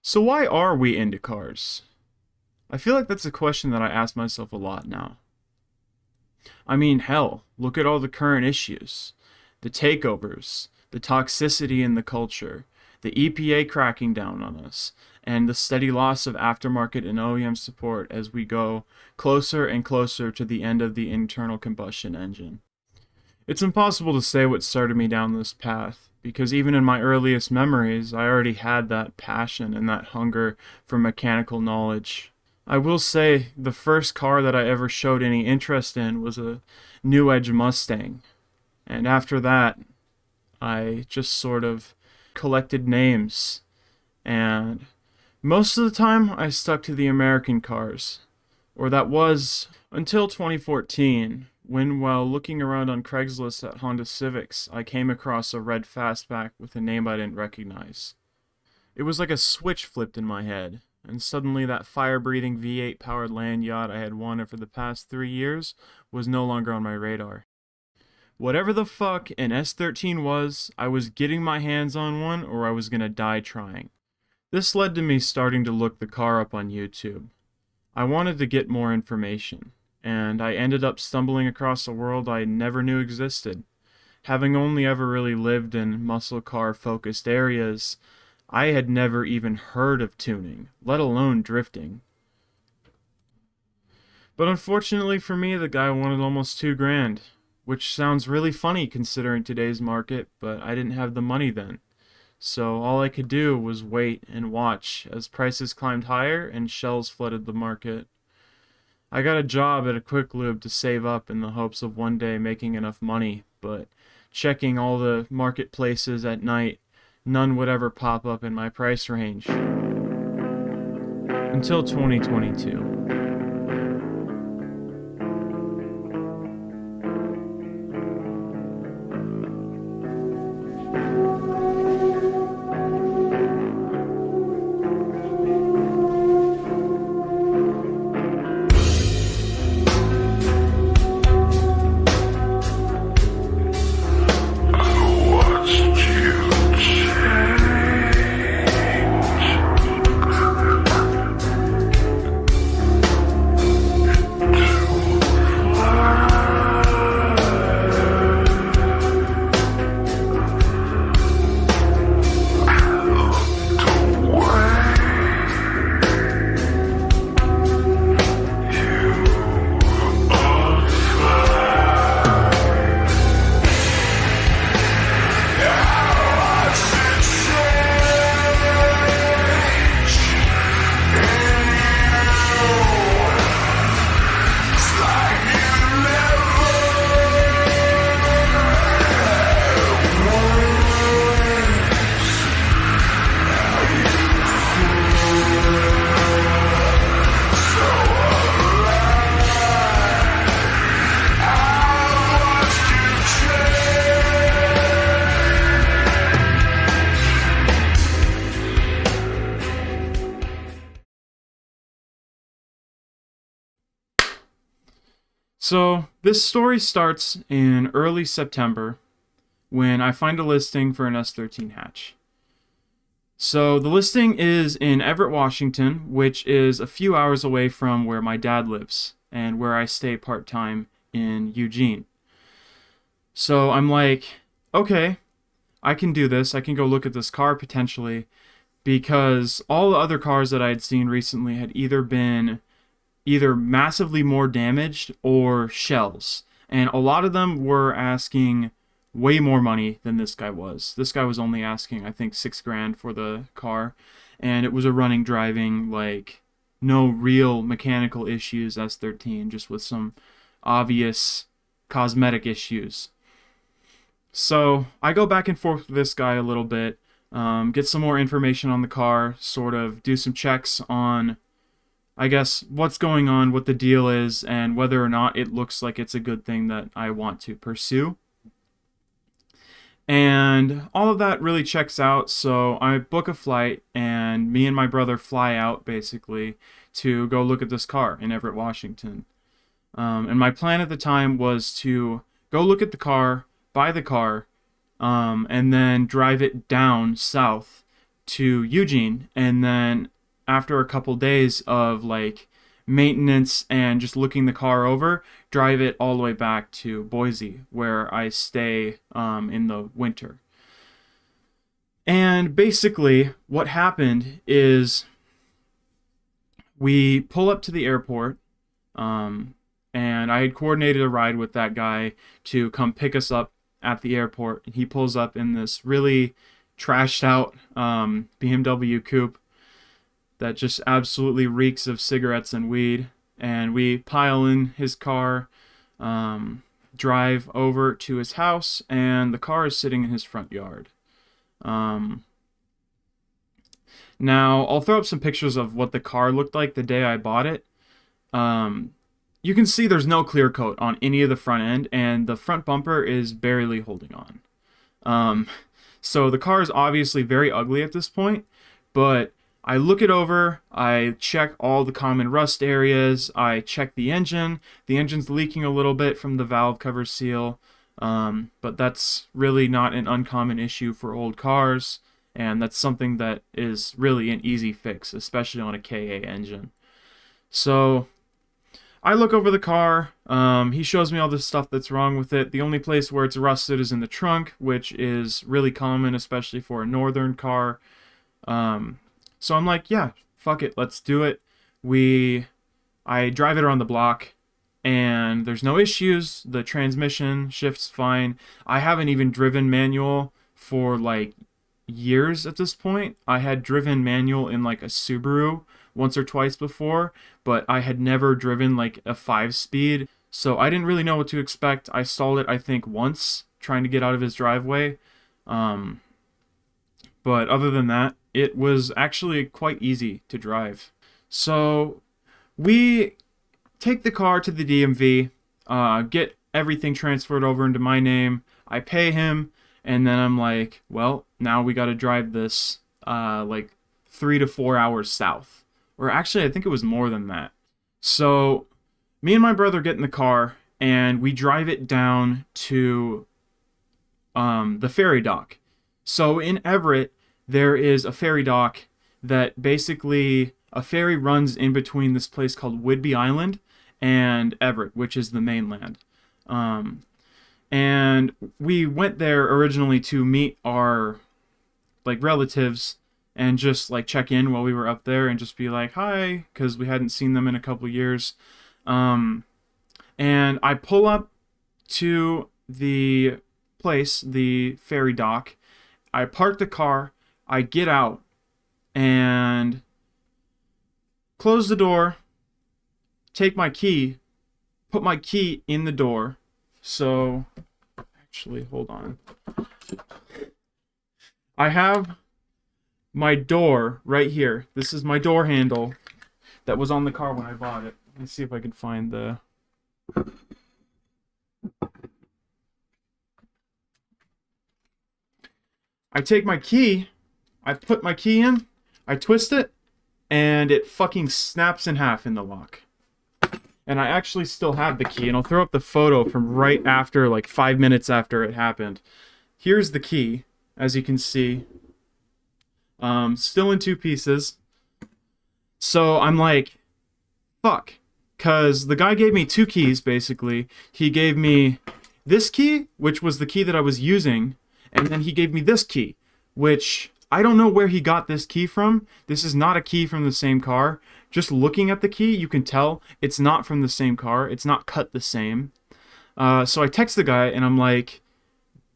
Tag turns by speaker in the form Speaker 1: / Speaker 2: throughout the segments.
Speaker 1: So why are we into cars? I feel like that's a question that I ask myself a lot now. I mean, hell, look at all the current issues. The takeovers, the toxicity in the culture, the EPA cracking down on us, and the steady loss of aftermarket and OEM support as we go closer and closer to the end of the internal combustion engine. It's impossible to say what started me down this path, because even in my earliest memories, I already had that passion and that hunger for mechanical knowledge. I will say the first car that I ever showed any interest in was a New Edge Mustang. And after that, I just sort of collected names. And most of the time, I stuck to the American cars. Or that was until 2014, when while looking around on Craigslist at Honda Civics, I came across a red fastback with a name I didn't recognize. It was like a switch flipped in my head, and suddenly that fire-breathing V8 powered land yacht I had wanted for the past 3 years was no longer on my radar. Whatever the fuck an S13 was, I was getting my hands on one or I was gonna die trying. This led to me starting to look the car up on YouTube. I wanted to get more information, and I ended up stumbling across a world I never knew existed. Having only ever really lived in muscle car focused areas, I had never even heard of tuning, let alone drifting. But unfortunately for me, the guy wanted almost $2,000, which sounds really funny considering today's market, but I didn't have the money then. So all I could do was wait and watch as prices climbed higher and shells flooded the market. I got a job at a quick lube to save up in the hopes of one day making enough money, but checking all the marketplaces at night, none would ever pop up in my price range. Until 2022. So, this story starts in early September when I find a listing for an S13 hatch. So, the listing is in Everett, Washington, which is a few hours away from where my dad lives and where I stay part-time in Eugene. So, I'm like, okay, I can do this. I can go look at this car potentially, because all the other cars that I had seen recently had either been massively more damaged or shells. And a lot of them were asking way more money than this guy was. This guy was only asking, I think, $6,000 for the car. And it was a running, driving, like, no real mechanical issues S13, just with some obvious cosmetic issues. So I go back and forth with this guy a little bit, get some more information on the car, sort of do some checks on, I guess, what's going on, what the deal is, and whether or not it looks like it's a good thing that I want to pursue. And all of that really checks out, so I book a flight, and me and my brother fly out, basically, to go look at this car in Everett, Washington. And my plan at the time was to go look at the car, buy the car, and then drive it down south to Eugene, and then after a couple days of like maintenance and just looking the car over, drive it all the way back to Boise, where I stay in the winter. And basically, what happened is we pull up to the airport, and I had coordinated a ride with that guy to come pick us up at the airport. He pulls up in this really trashed out BMW coupe that just absolutely reeks of cigarettes and weed. And we pile in his car, drive over to his house, and the car is sitting in his front yard. Now, I'll throw up some pictures of what the car looked like the day I bought it. You can see there's no clear coat on any of the front end, and the front bumper is barely holding on. So the car is obviously very ugly at this point, but I look it over, I check all the common rust areas, I check the engine. The engine's leaking a little bit from the valve cover seal, but that's really not an uncommon issue for old cars, and that's something that is really an easy fix, especially on a KA engine. So I look over the car, he shows me all the stuff that's wrong with it. The only place where it's rusted is in the trunk, which is really common, especially for a northern car. So I'm like, yeah, fuck it, let's do it. I drive it around the block, and there's no issues. The transmission shifts fine. I haven't even driven manual for like years at this point. I had driven manual in like a Subaru once or twice before, but I had never driven like a 5-speed, so I didn't really know what to expect. I stalled it, I think, once trying to get out of his driveway. But other than that, it was actually quite easy to drive. So we take the car to the DMV, get everything transferred over into my name. I pay him, and then I'm like, well, now we got to drive this like 3 to 4 hours south. Or actually, I think it was more than that. So me and my brother get in the car, and we drive it down to the ferry dock. So in Everett, there is a ferry dock that basically, a ferry runs in between this place called Whidbey Island and Everett, which is the mainland. And we went there originally to meet our like relatives and just like check in while we were up there and just be like, hi, because we hadn't seen them in a couple years. And I pull up to the place, the ferry dock. I park the car, I get out, and close the door, take my key, put my key in the door. So, actually, hold on. I have my door right here. This is my door handle that was on the car when I bought it. Let's see if I can find the... I take my key, I put my key in, I twist it, and it fucking snaps in half in the lock. And I actually still have the key, and I'll throw up the photo from right after, like 5 minutes after it happened. Here's the key, as you can see. Still in 2 pieces. So I'm like, fuck. Because the guy gave me 2 keys, basically. He gave me this key, which was the key that I was using, and then he gave me this key, which I don't know where he got this key from. This is not a key from the same car. Just looking at the key, you can tell it's not from the same car. It's not cut the same. So I text the guy, and I'm like,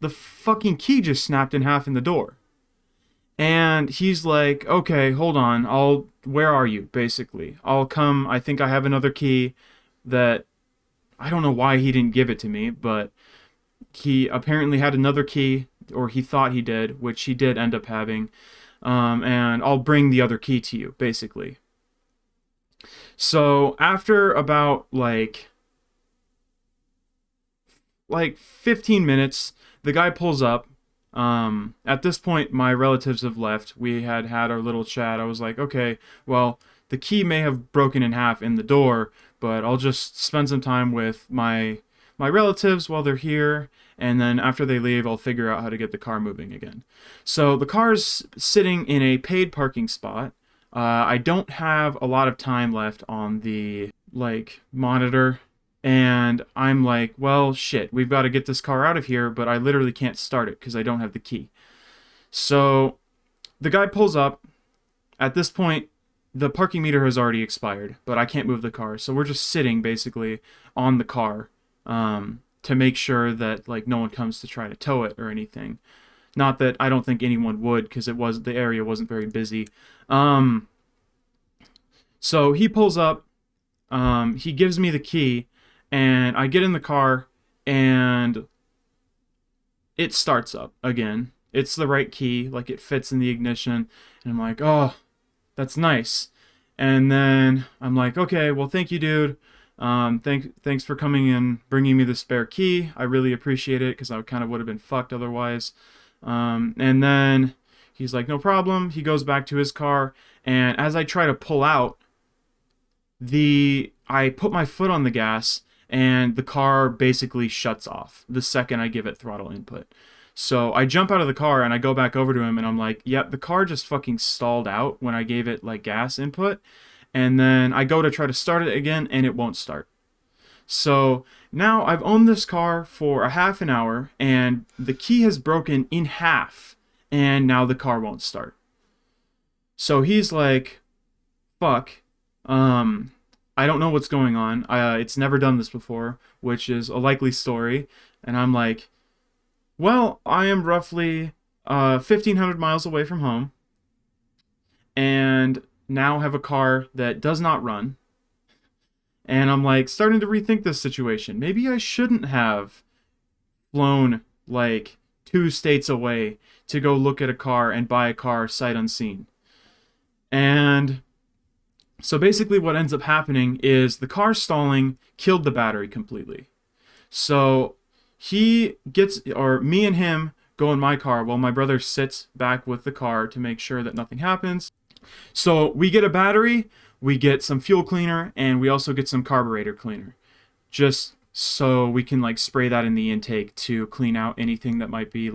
Speaker 1: the fucking key just snapped in half in the door. And he's like, okay, hold on. Where are you, basically? I'll come. I think I have another key that, I don't know why he didn't give it to me, but he apparently had another key, or he thought he did, which he did end up having. And I'll bring the other key to you, basically. So after about like 15 minutes, the guy pulls up. At this point, my relatives have left. We had our little chat. I was like, okay, well, the key may have broken in half in the door, but I'll just spend some time with my relatives while they're here, and then after they leave, I'll figure out how to get the car moving again. So the car's sitting in a paid parking spot. I don't have a lot of time left on the monitor, and I'm like, well, shit, we've got to get this car out of here, but I literally can't start it because I don't have the key. So the guy pulls up. At this point, the parking meter has already expired, but I can't move the car. So we're just sitting basically on the car to make sure that no one comes to try to tow it or anything. Not that I don't think anyone would, because the area wasn't very busy. So he pulls up, he gives me the key, and I get in the car, and it starts up again. It's the right key, it fits in the ignition, and I'm like, oh, that's nice. And then I'm like, okay, well, thank you, dude. Thanks for coming and bringing me the spare key. I really appreciate it, because I kind of would have been fucked otherwise. And then he's like, no problem. He goes back to his car, and as I try to pull out, I put my foot on the gas, and the car basically shuts off the second I give it throttle input. So I jump out of the car and I go back over to him and I'm like, yep, the car just fucking stalled out when I gave it gas input. And then I go to try to start it again and it won't start. So now I've owned this car for a half an hour and the key has broken in half and now the car won't start. So he's like, fuck, I don't know what's going on. It's never done this before, which is a likely story. And I'm like, well, I am roughly 1,500 miles away from home and now have a car that does not run. And I'm starting to rethink this situation. Maybe I shouldn't have flown 2 states away to go look at a car and buy a car sight unseen. And so basically what ends up happening is the car stalling killed the battery completely. So me and him go in my car while my brother sits back with the car to make sure that nothing happens. So we get a battery, we get some fuel cleaner, and we also get some carburetor cleaner. Just so we can spray that in the intake to clean out anything that might be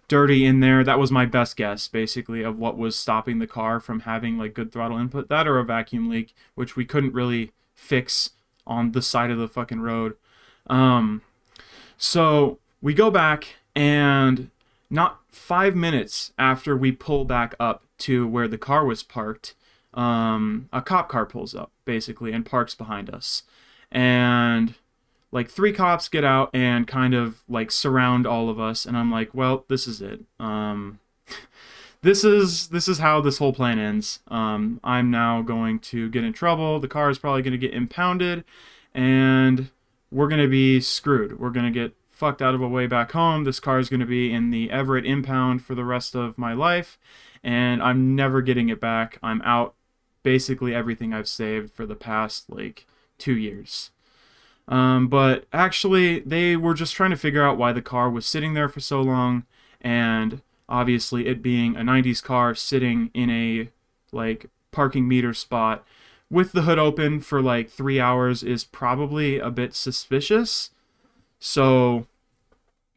Speaker 1: dirty in there. That was my best guess, basically, of what was stopping the car from having good throttle input. That or a vacuum leak, which we couldn't really fix on the side of the fucking road. So we go back, and not 5 minutes after we pull back up to where the car was parked, a cop car pulls up, basically, and parks behind us. And 3 cops get out and kind of surround all of us, and I'm like, well, this is it. This is how this whole plan ends. I'm now going to get in trouble. The car is probably going to get impounded, and we're going to be screwed. We're going to get fucked out of a way back home. This car is going to be in the Everett impound for the rest of my life, and I'm never getting it back. I'm out basically everything I've saved for the past 2 years. But actually, they were just trying to figure out why the car was sitting there for so long, and obviously it being a 90s car sitting in a parking meter spot with the hood open for 3 hours is probably a bit suspicious. So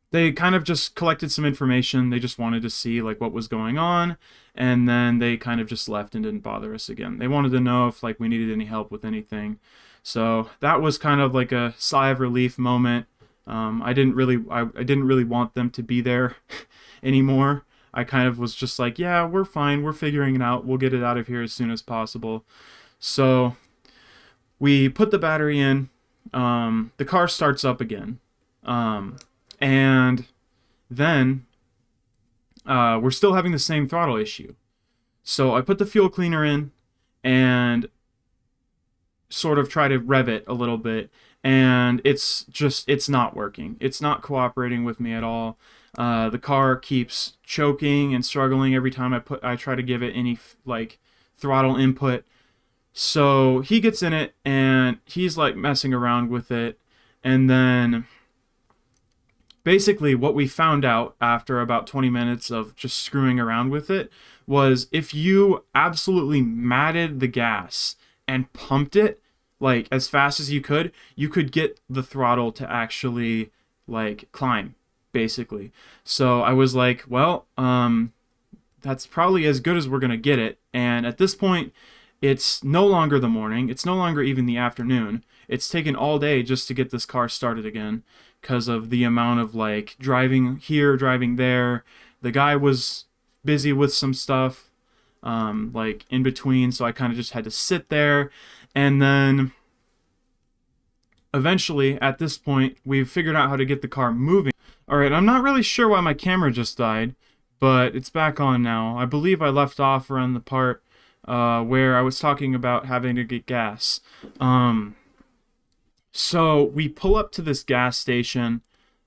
Speaker 1: they kind of just collected some information. They just wanted to see what was going on, and then they kind of just left and didn't bother us again. They wanted to know if we needed any help with anything. So that was kind of a sigh of relief moment. I didn't really want them to be there anymore. I kind of was just yeah, we're fine. We're figuring it out. We'll get it out of here as soon as possible. So we put the battery in. The car starts up again. And then we're still having the same throttle issue. So I put the fuel cleaner in and sort of try to rev it a little bit, and it's not working. It's not cooperating with me at all. The car keeps choking and struggling every time I try to give it any throttle input. So he gets in it and he's messing around with it, and then basically what we found out after about 20 minutes of just screwing around with it was if you absolutely matted the gas and pumped it as fast as you could get the throttle to actually like climb, basically. So I was like, well, that's probably as good as we're gonna get it. And at this point, it's no longer the morning. It's no longer even the afternoon. It's taken all day just to get this car started again because of the amount of like driving here, driving there. The guy was busy with some stuff, like in between, so I kind of just had to sit there. And then eventually, at this point, we've figured out how to get the car moving. Alright, I'm not really sure why my camera just died, but it's back on now. I believe I left off around the part where I was talking about having to get gas. So we pull up to this gas station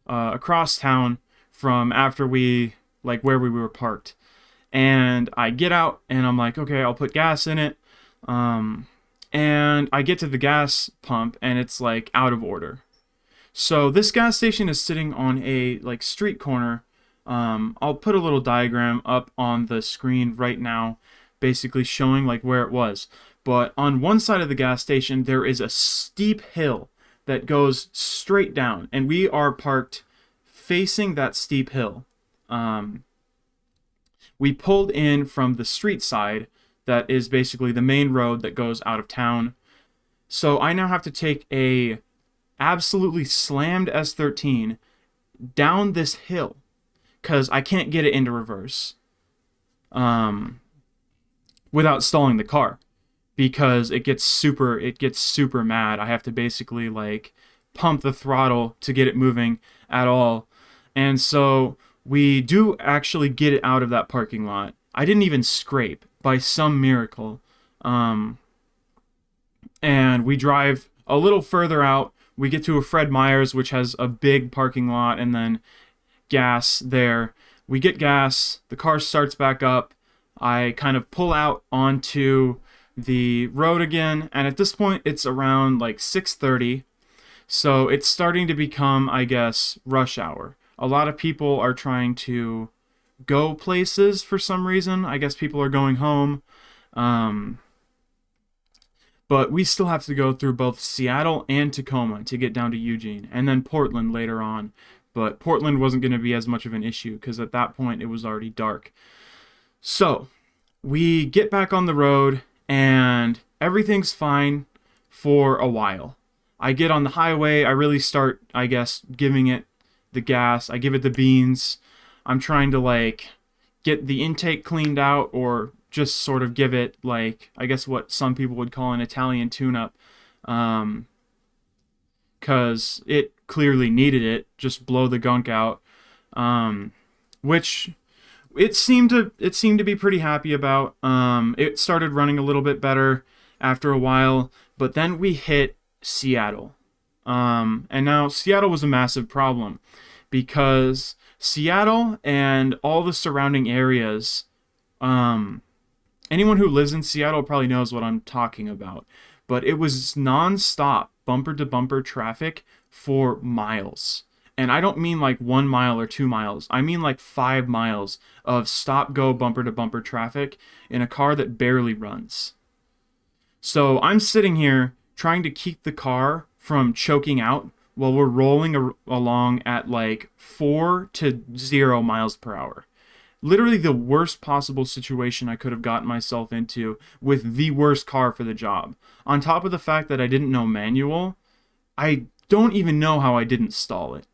Speaker 1: across town from after we, like where we were parked. And I get out and I'm like, okay, I'll put gas in it. And I get to the gas pump and it's like out of order. So this gas station is sitting on a like street corner. I'll put a little diagram up on the screen right now, basically showing like where it was. But on one side of the gas station, there is a steep hill that goes straight down, and we are parked facing that steep hill. We pulled in from the street side, that is basically the main road that goes out of town. So I now have to take a absolutely slammed S13 down this hill because I can't get it into reverse without stalling the car, because it gets super mad. I have to basically like pump the throttle to get it moving at all. And so we do actually get it out of that parking lot. I didn't even scrape by some miracle. And we drive a little further out. We get to a Fred Meyer's, which has a big parking lot, and then gas there. We get gas. The car starts back up. I kind of pull out onto the road again, and at this point it's around like 6:30, so it's starting to become, I guess, rush hour. A lot of people are trying to go places for some reason. I guess people are going home, but we still have to go through both Seattle and Tacoma to get down to Eugene, and then Portland later on. But Portland wasn't going to be as much of an issue because at that point it was already dark. So we get back on the road and everything's fine for a while. I get on the highway. I really start, I guess, giving it the gas. I give it the beans. I'm trying to like get the intake cleaned out, or just sort of give it like, I guess what some people would call an Italian tune-up, because it clearly needed it. Just blow the gunk out, which it seemed to be pretty happy about. It started running a little bit better after a while, but then we hit Seattle. And now Seattle was a massive problem because Seattle and all the surrounding areas, anyone who lives in Seattle probably knows what I'm talking about, but it was non-stop bumper-to-bumper traffic for miles. And I don't mean like 1 mile or 2 miles. I mean like 5 miles of stop-go bumper-to-bumper traffic in a car that barely runs. So I'm sitting here trying to keep the car from choking out while we're rolling along at like 4 to 0 miles per hour. Literally the worst possible situation I could have gotten myself into with the worst car for the job. On top of the fact that I didn't know manual, I don't even know how I didn't stall it.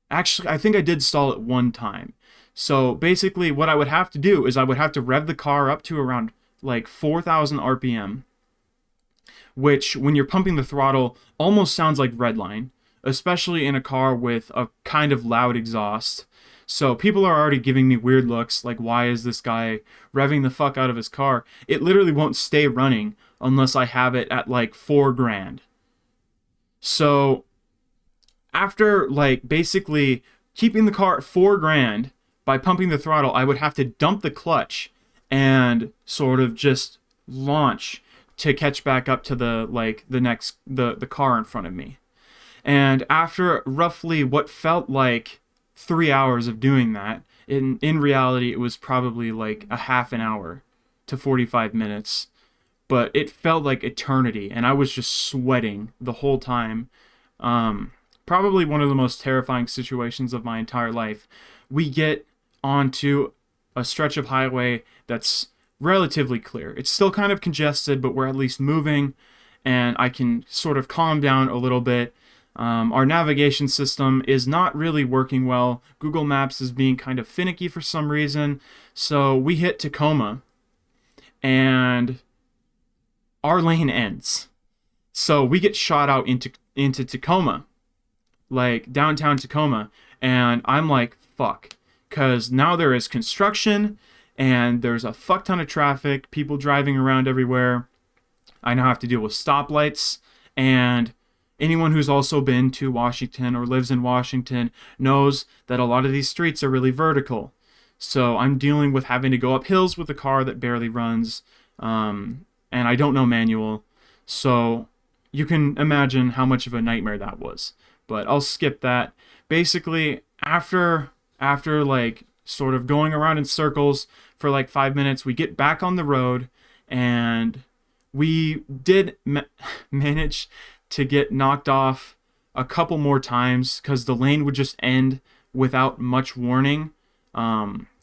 Speaker 1: Actually, I think I did stall it one time. So basically what I would have to do is I would have to rev the car up to around like 4,000 RPM, which when you're pumping the throttle almost sounds like redline, especially in a car with a kind of loud exhaust. So people are already giving me weird looks, like why is this guy revving the fuck out of his car? It literally won't stay running unless I have it at like $4,000. So after like basically keeping the car at $4,000 by pumping the throttle, I would have to dump the clutch and sort of just launch to catch back up to the car in front of me. And after roughly what felt like 3 hours of doing that, in reality it was probably like a half an hour to 45 minutes, but it felt like eternity, and I was just sweating the whole time, probably one of the most terrifying situations of my entire life. We get onto a stretch of highway that's relatively clear. It's still kind of congested, but we're at least moving, and I can sort of calm down a little bit. Our navigation system is not really working well. Google Maps is being kind of finicky for some reason. So we hit Tacoma, and our lane ends. So we get shot out into Tacoma, like downtown Tacoma, and I'm like, fuck. Because now there is construction, and there's a fuck ton of traffic, people driving around everywhere. I now have to deal with stoplights, and anyone who's also been to Washington or lives in Washington knows that a lot of these streets are really vertical. So I'm dealing with having to go up hills with a car that barely runs, and I don't know manual. So you can imagine how much of a nightmare that was. But I'll skip that. Basically, after like sort of going around in circles for like 5 minutes, we get back on the road, and we did manage to get knocked off a couple more times because the lane would just end without much warning,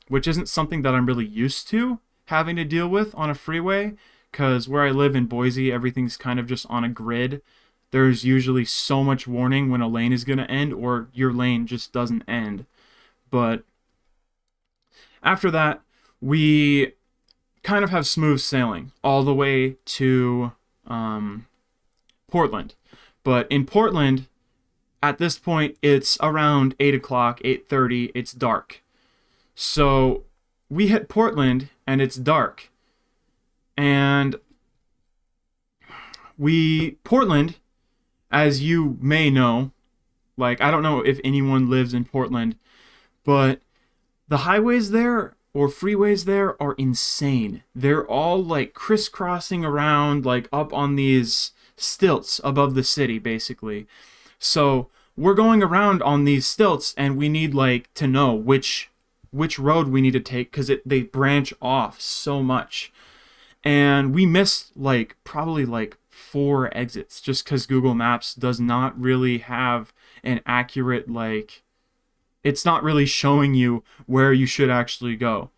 Speaker 1: which isn't something that I'm really used to having to deal with on a freeway, because where I live in Boise, everything's kind of just on a grid. There's usually so much warning when a lane is going to end, or your lane just doesn't end. But after that, we kind of have smooth sailing all the way to Portland. But in Portland, at this point, it's around 8 o'clock, 8:30, it's dark. So we hit Portland, and it's dark. And Portland, as you may know, like, I don't know if anyone lives in Portland, but the highways there, or freeways there, are insane. They're all like crisscrossing around, like up on these stilts above the city, basically. So we're going around on these stilts, and we need like to know which road we need to take, because they branch off so much. And we missed like probably like 4 exits just because Google Maps does not really have an accurate, like, it's not really showing you where you should actually go.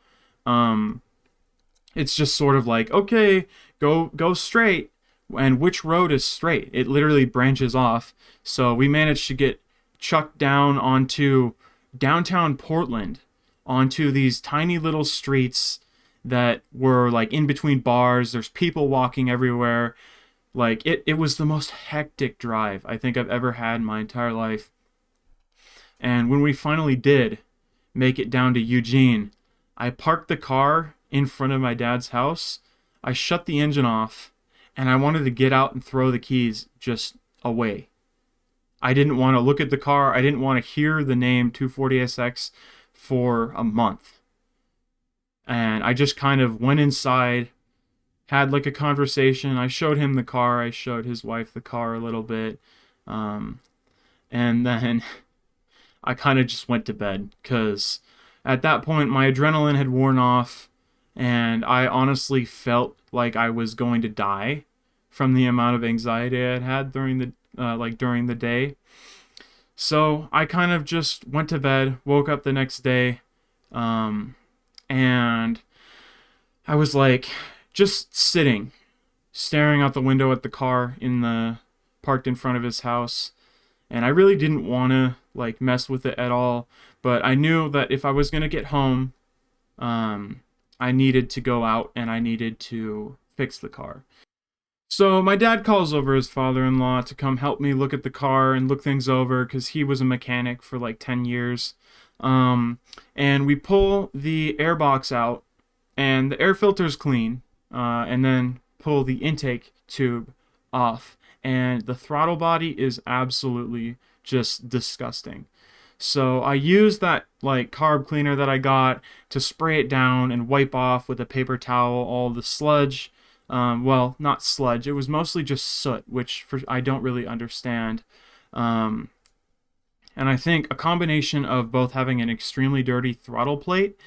Speaker 1: It's just sort of like, okay, go straight. And which road is straight? It literally branches off. So we managed to get chucked down onto downtown Portland, onto these tiny little streets that were like in between bars. There's people walking everywhere. Like, it was the most hectic drive I think I've ever had in my entire life. And when we finally did make it down to Eugene, I parked the car in front of my dad's house. I shut the engine off, and I wanted to get out and throw the keys just away. I didn't want to look at the car. I didn't want to hear the name 240SX for a month. And I just kind of went inside, had like a conversation. I showed him the car. I showed his wife the car a little bit. And then I kind of just went to bed, because at that point my adrenaline had worn off, and I honestly felt like I was going to die from the amount of anxiety I had during the day. So I kind of just went to bed, woke up the next day, and I was like just sitting, staring out the window at the car parked in front of his house. And I really didn't want to like mess with it at all, but I knew that if I was going to get home, I needed to go out and I needed to fix the car. So my dad calls over his father-in-law to come help me look at the car and look things over, because he was a mechanic for like 10 years. And we pull the air box out, and the air filter's clean, and then pull the intake tube off. And the throttle body is absolutely just disgusting. So I used that like carb cleaner that I got to spray it down and wipe off with a paper towel all the sludge. Well, not sludge. It was mostly just soot, which I don't really understand. And I think a combination of both having an extremely dirty throttle plate,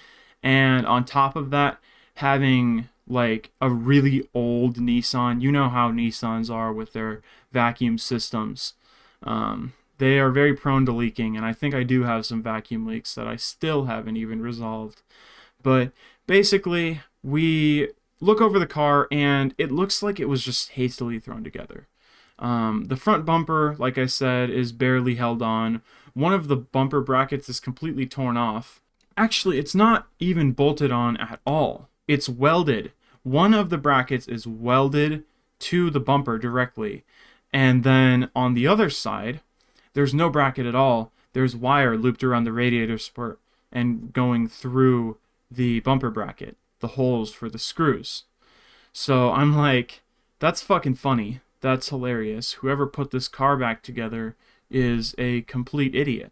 Speaker 1: and on top of that having like a really old Nissan. You know how Nissans are with their vacuum systems. they are very prone to leaking, and I think I do have some vacuum leaks that I still haven't even resolved. But basically, we look over the car, and it looks like it was just hastily thrown together. The front bumper, like I said, is barely held on. One of the bumper brackets is completely torn off. Actually, it's not even bolted on at all. It's welded. One of the brackets is welded to the bumper directly. And then on the other side, there's no bracket at all. There's wire looped around the radiator spurt and going through the bumper bracket, the holes for the screws. So I'm like, that's fucking funny. That's hilarious. Whoever put this car back together is a complete idiot.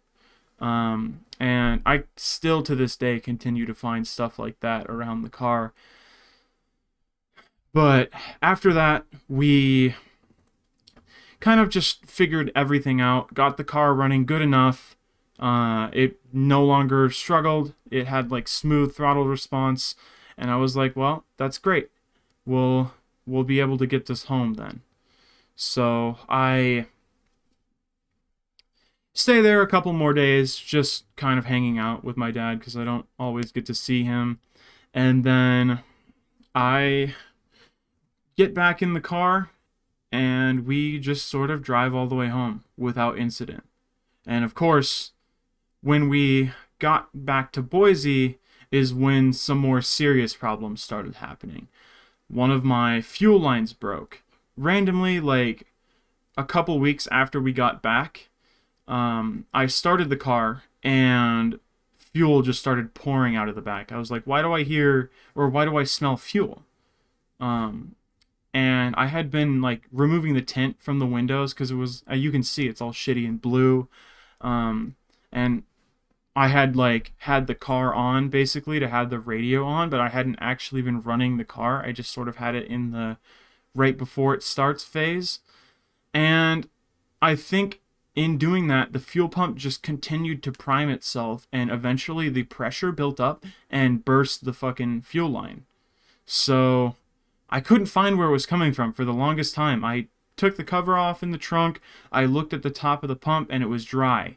Speaker 1: And I still to this day continue to find stuff like that around the car. But after that, we kind of just figured everything out, got the car running good enough. It no longer struggled. It had like smooth throttle response. And I was like, well, that's great. We'll be able to get this home then. So I stay there a couple more days, just kind of hanging out with my dad because I don't always get to see him. And then I get back in the car and we just sort of drive all the way home without incident. And of course, when we got back to Boise is when some more serious problems started happening. One of my fuel lines broke. Randomly, like a couple weeks after we got back, I started the car and fuel just started pouring out of the back. I was like, why do I smell fuel? And I had been like removing the tint from the windows because it was, you can see it's all shitty and blue. And I had had the car on basically to have the radio on, but I hadn't actually been running the car. I just sort of had it in the right before it starts phase. And I think in doing that, the fuel pump just continued to prime itself, and eventually the pressure built up and burst the fucking fuel line. So I couldn't find where it was coming from for the longest time. I took the cover off in the trunk. I looked at the top of the pump and it was dry.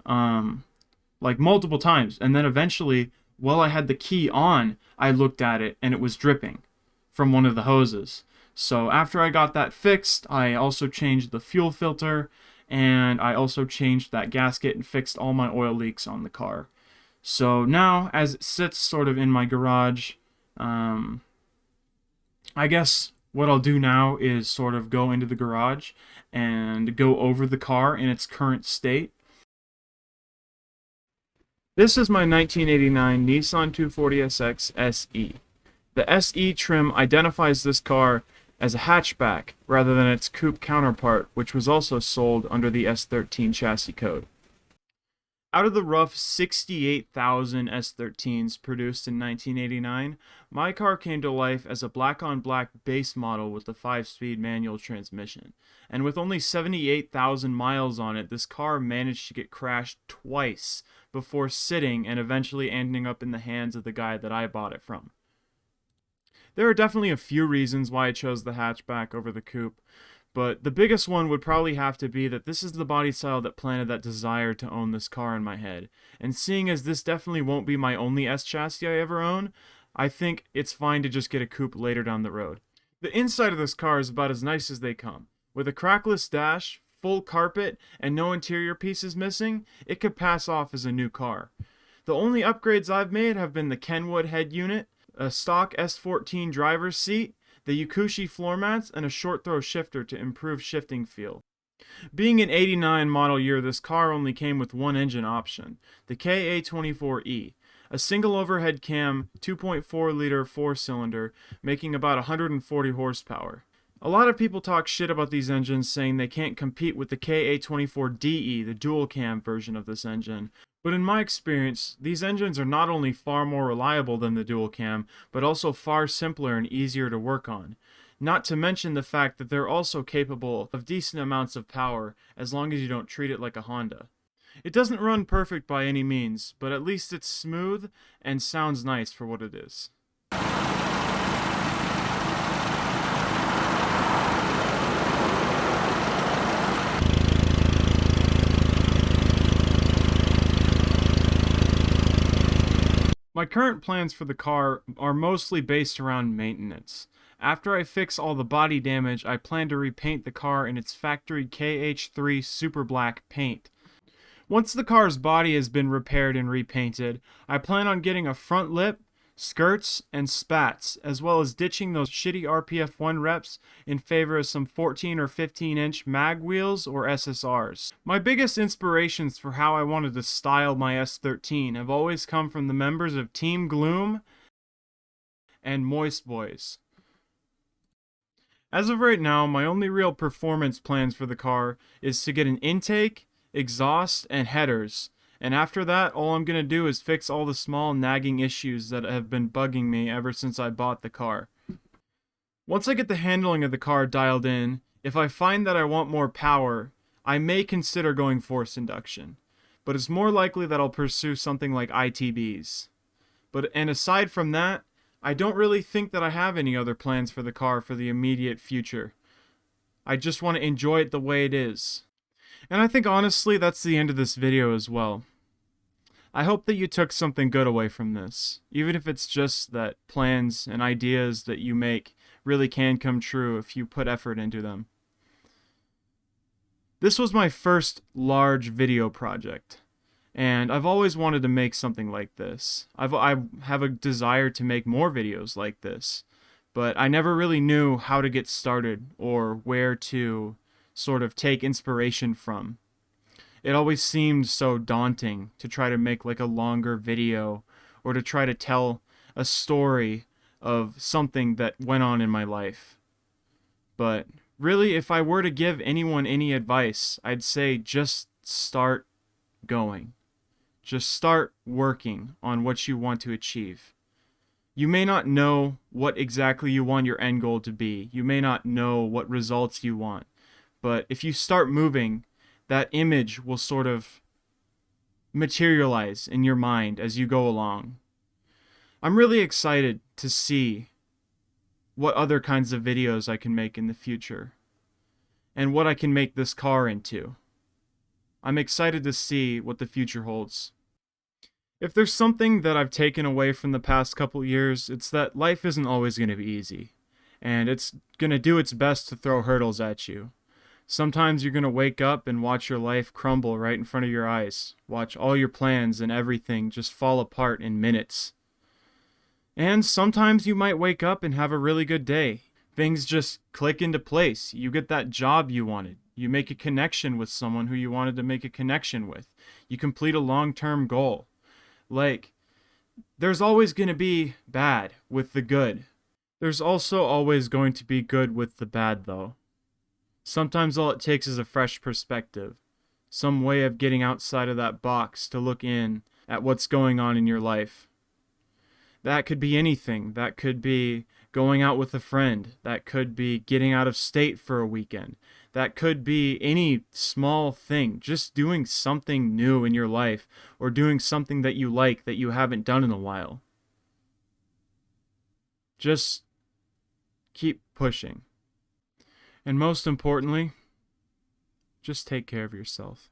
Speaker 1: Like multiple times. And then eventually, while I had the key on, I looked at it and it was dripping from one of the hoses. So after I got that fixed, I also changed the fuel filter and I also changed that gasket and fixed all my oil leaks on the car. So now, as it sits sort of in my garage, I guess what I'll do now is sort of go into the garage and go over the car in its current state. This is my 1989 Nissan 240SX SE. The SE trim identifies this car as a hatchback rather than its coupe counterpart, which was also sold under the S13 chassis code. Out of the rough 68,000 S13s produced in 1989, my car came to life as a black-on-black base model with a 5-speed manual transmission. And with only 78,000 miles on it, this car managed to get crashed twice before sitting and eventually ending up in the hands of the guy that I bought it from. There are definitely a few reasons why I chose the hatchback over the coupe, but the biggest one would probably have to be that this is the body style that planted that desire to own this car in my head. And seeing as this definitely won't be my only S chassis I ever own, I think it's fine to just get a coupe later down the road. The inside of this car is about as nice as they come. With a crackless dash, full carpet, and no interior pieces missing, it could pass off as a new car. The only upgrades I've made have been the Kenwood head unit, a stock S14 driver's seat, the Yakushi floor mats, and a short throw shifter to improve shifting feel. Being an 89 model year, this car only came with one engine option, the KA24E, a single overhead cam 2.4 liter 4-cylinder, making about 140 horsepower. A lot of people talk shit about these engines, saying they can't compete with the KA24DE, the dual cam version of this engine. But in my experience, these engines are not only far more reliable than the dual cam, but also far simpler and easier to work on. Not to mention the fact that they're also capable of decent amounts of power, as long as you don't treat it like a Honda. It doesn't run perfect by any means, but at least it's smooth and sounds nice for what it is. My current plans for the car are mostly based around maintenance. After I fix all the body damage, I plan to repaint the car in its factory KH3 Super Black paint. Once the car's body has been repaired and repainted, I plan on getting a front lip, skirts, and spats, as well as ditching those shitty RPF1 reps in favor of some 14 or 15 inch mag wheels or SSRs. My biggest inspirations for how I wanted to style my S13 have always come from the members of Team Gloom and Moist Boys. As of right now, my only real performance plans for the car is to get an intake, exhaust, and headers. And after that, all I'm going to do is fix all the small nagging issues that have been bugging me ever since I bought the car. Once I get the handling of the car dialed in, if I find that I want more power, I may consider going force induction. But it's more likely that I'll pursue something like ITBs. And aside from that, I don't really think that I have any other plans for the car for the immediate future. I just want to enjoy it the way it is. And I think honestly that's the end of this video as well. I hope that you took something good away from this, even if it's just that plans and ideas that you make really can come true if you put effort into them. This was my first large video project, and I've always wanted to make something like this. I have a desire to make more videos like this, but I never really knew how to get started or where to sort of take inspiration from. It always seemed so daunting to try to make like a longer video or to try to tell a story of something that went on in my life. But really, if I were to give anyone any advice, I'd say just start going. Just start working on what you want to achieve. You may not know what exactly you want your end goal to be. You may not know what results you want. But if you start moving, that image will sort of materialize in your mind as you go along. I'm really excited to see what other kinds of videos I can make in the future and what I can make this car into. I'm excited to see what the future holds. If there's something that I've taken away from the past couple years, it's that life isn't always going to be easy, and it's going to do its best to throw hurdles at you. Sometimes you're going to wake up and watch your life crumble right in front of your eyes. Watch all your plans and everything just fall apart in minutes. And sometimes you might wake up and have a really good day. Things just click into place. You get that job you wanted. You make a connection with someone who you wanted to make a connection with. You complete a long-term goal. There's always going to be bad with the good. There's also always going to be good with the bad, though. Sometimes all it takes is a fresh perspective, some way of getting outside of that box to look in at what's going on in your life. That could be anything. That could be going out with a friend. That could be getting out of state for a weekend. That could be any small thing, just doing something new in your life or doing something that you like that you haven't done in a while. Just keep pushing. And most importantly, just take care of yourself.